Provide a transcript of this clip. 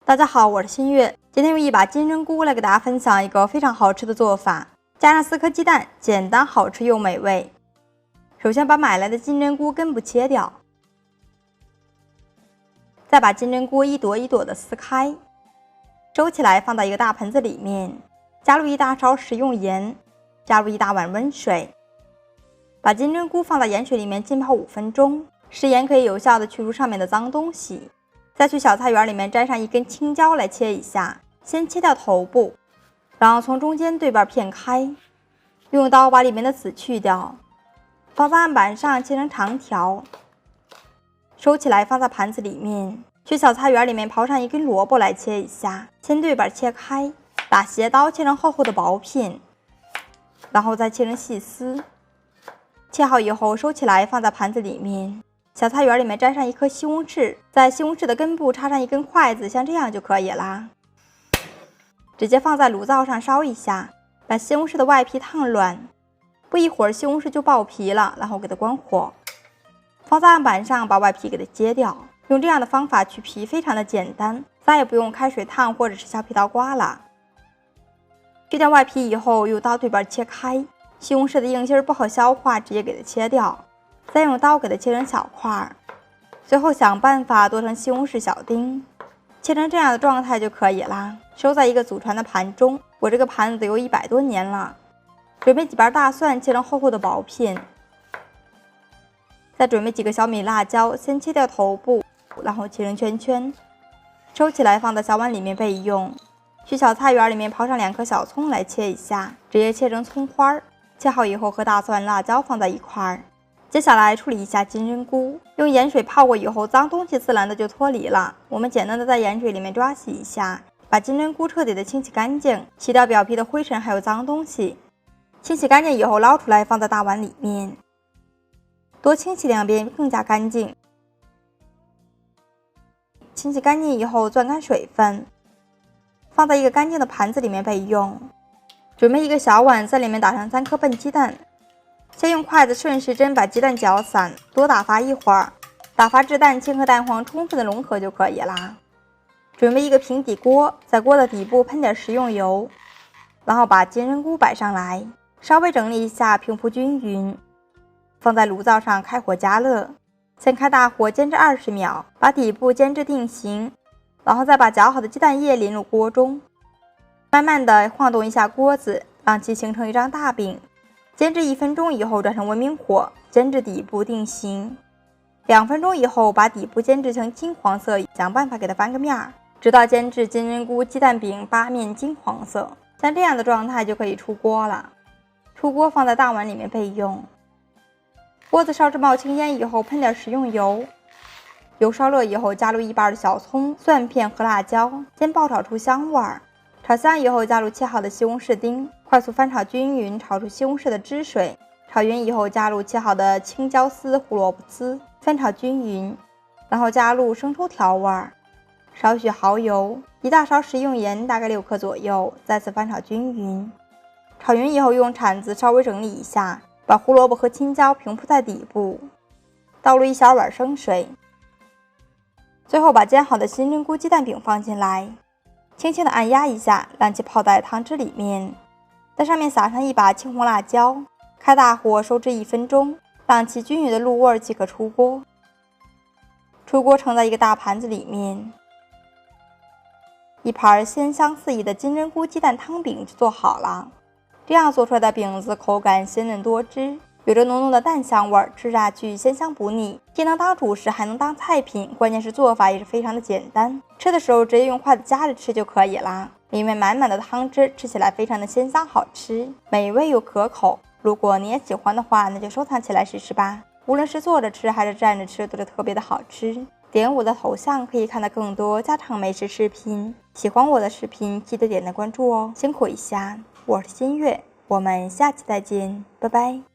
大家好，我是新月。今天用一把金针菇来给大家分享一个非常好吃的做法，加上4颗鸡蛋，简单好吃又美味。首先把买来的金针菇根部切掉，再把金针菇一朵一朵的撕开，收起来放到一个大盆子里面，加入1大勺食用盐，加入1大碗温水，把金针菇放到盐水里面浸泡5分钟，食盐可以有效的去除上面的脏东西。再去小菜园里面摘上1根青椒来切一下，先切掉头部，然后从中间对半片开，用刀把里面的籽去掉，放在案板上切成长条，收起来放在盘子里面。去小菜园里面刨上1根萝卜来切一下，先对半切开，打斜刀切成厚厚的薄片，然后再切成细丝。切好以后收起来放在盘子里面。小菜园里面摘上1颗西红柿，在西红柿的根部插上1根筷子，像这样就可以啦。直接放在炉灶上烧一下，把西红柿的外皮烫软，不一会儿西红柿就爆皮了，然后给它关火，放在案板上把外皮给它揭掉。用这样的方法去皮非常的简单，再也不用开水烫或者是削皮刀刮了。去掉外皮以后，用刀对半切开，西红柿的硬芯不好消化，直接给它切掉。再用刀给它切成小块，最后想办法剁成西红柿小丁，切成这样的状态就可以啦。收在一个祖传的盘中，我这个盘子有100多年了。准备几瓣大蒜，切成厚厚的薄片。再准备几个小米辣椒，先切掉头部，然后切成圈圈，收起来放在小碗里面备用。去小菜园里面刨上2颗小葱来切一下，直接切成葱花。切好以后和大蒜、辣椒放在一块儿。接下来处理一下金针菇，用盐水泡过以后，脏东西自然的就脱离了。我们简单的在盐水里面抓洗一下，把金针菇彻底的清洗干净，洗掉表皮的灰尘还有脏东西。清洗干净以后捞出来放在大碗里面，多清洗2遍更加干净。清洗干净以后攥干水分，放在一个干净的盘子里面备用。准备一个小碗，在里面打上3颗笨鸡蛋。先用筷子顺时针把鸡蛋搅散，多打发一会儿，打发至蛋清和蛋黄充分的融合就可以啦。准备一个平底锅，在锅的底部喷点食用油，然后把金针菇摆上来，稍微整理一下，平铺均匀，放在炉灶上开火加热。先开大火煎至20秒，把底部煎至定型，然后再把搅好的鸡蛋液淋入锅中，慢慢的晃动一下锅子，让其形成一张大饼。煎至1分钟以后转成文明火，煎至底部定型。2分钟以后把底部煎至成金黄色，想办法给它翻个面，直到煎至金针菇鸡蛋饼8面金黄色，像这样的状态就可以出锅了。出锅放在大碗里面备用。锅子烧至冒青烟以后喷点食用油，油烧热以后加入1瓣的小葱、蒜片和辣椒，先爆炒出香味儿。炒香以后加入切好的西红柿丁，快速翻炒均匀，炒出西红柿的汁水。炒匀以后加入切好的青椒丝、胡萝卜丝，翻炒均匀，然后加入生抽调味，少许蚝油，1大勺食用盐，大概6克左右，再次翻炒均匀。炒匀以后用铲子稍微整理一下，把胡萝卜和青椒平铺在底部，倒入1小碗生水。最后把煎好的金针菇鸡蛋饼放进来，轻轻的按压一下，让其泡在汤汁里面，在上面撒上1把青红辣椒，开大火收至1分钟，让其均匀的入味即可出锅。出锅盛在一个大盘子里面，一盘鲜香四溢的金针菇鸡蛋汤饼就做好了。这样做出来的饼子口感鲜嫩多汁，有着浓浓的蛋香味，吃下去鲜香不腻，既能当主食还能当菜品，关键是做法也是非常的简单，吃的时候直接用筷子夹着吃就可以啦。里面满满的汤汁，吃起来非常的鲜香好吃，美味又可口。如果你也喜欢的话，那就收藏起来试试吧。无论是坐着吃还是站着吃，都是特别的好吃。点我的头像可以看到更多家常美食视频。喜欢我的视频记得点赞关注哦，辛苦一下。我是新月，我们下期再见，拜拜。